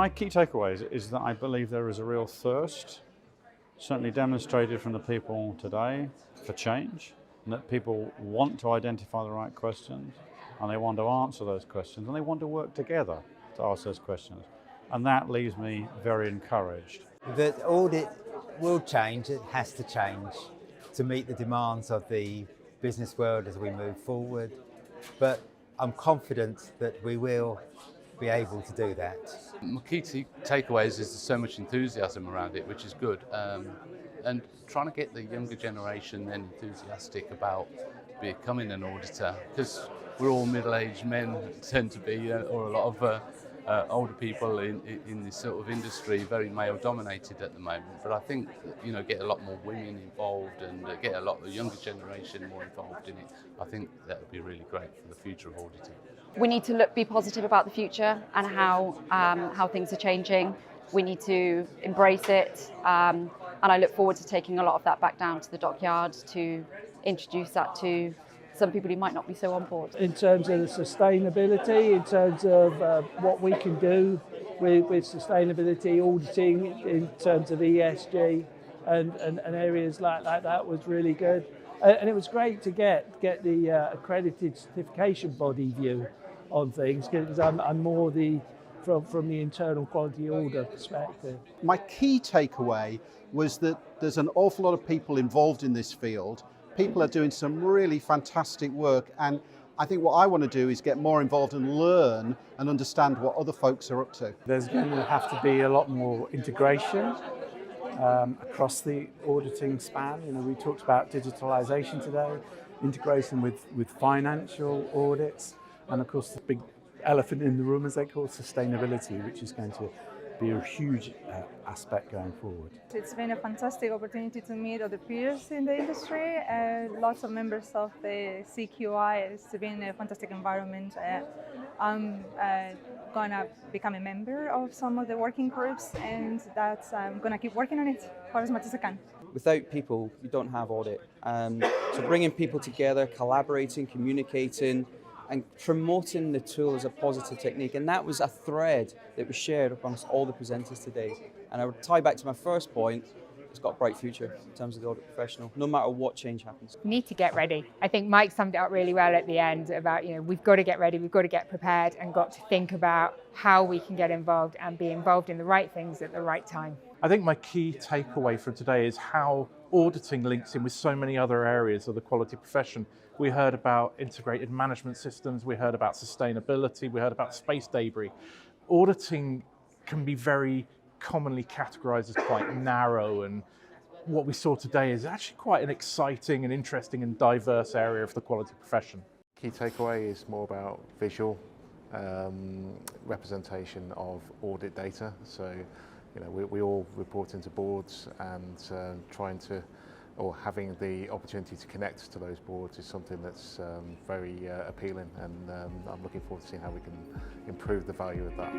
My key takeaways is that I believe there is a real thirst, certainly demonstrated from the people today, for change, and that people want to identify the right questions, and they want to answer those questions, and they want to work together to ask those questions. And that leaves me very encouraged. The audit will change, it has to change to meet the demands of the business world as we move forward. But I'm confident that we will be able to do that. My key takeaways is there's so much enthusiasm around it, which is good. And trying to get the younger generation then enthusiastic about becoming an auditor, because we're all middle-aged men, tend to be, or a lot of older people in this sort of industry, very male-dominated at the moment. But I think, get a lot more women involved and get a lot of the younger generation more involved in it. I think that would be really great for the future of auditing. We need to be positive about the future and how things are changing. We need to embrace it, and I look forward to taking a lot of that back down to the dockyard to introduce that to some people who might not be so on board. In terms of the sustainability, in terms of what we can do with sustainability auditing, in terms of ESG and areas like that was really good. And it was great to get the accredited certification body view on things, because I'm more from the internal quality order perspective. My key takeaway was that there's an awful lot of people involved in this field. People are doing some really fantastic work, and I think what I want to do is get more involved and learn and understand what other folks are up to. There's going to have to be a lot more integration across the auditing span. We talked about digitalisation today, integration with financial audits, and of course the big elephant in the room, as they call it, sustainability, which is going to be a huge aspect going forward. It's been a fantastic opportunity to meet other peers in the industry, lots of members of the CQI. It's been a fantastic environment. I'm going to become a member of some of the working groups, and I'm going to keep working on it for as much as I can. Without people, you don't have audit. So bringing people together, collaborating, communicating, and promoting the tool as a positive technique. And that was a thread that was shared amongst all the presenters today. And I would tie back to my first point, it's got a bright future in terms of the audit professional, no matter what change happens. We need to get ready. I think Mike summed it up really well at the end about, we've got to get ready, we've got to get prepared, and got to think about how we can get involved and be involved in the right things at the right time. I think my key takeaway from today is how auditing links in with so many other areas of the quality profession. We heard about integrated management systems, we heard about sustainability, we heard about space debris. Auditing can be very commonly categorized as quite narrow, and what we saw today is actually quite an exciting and interesting and diverse area of the quality profession. Key takeaway is more about visual representation of audit data. So, we all report into boards, and trying to, or having the opportunity to connect to those boards is something that's very appealing, and I'm looking forward to seeing how we can improve the value of that.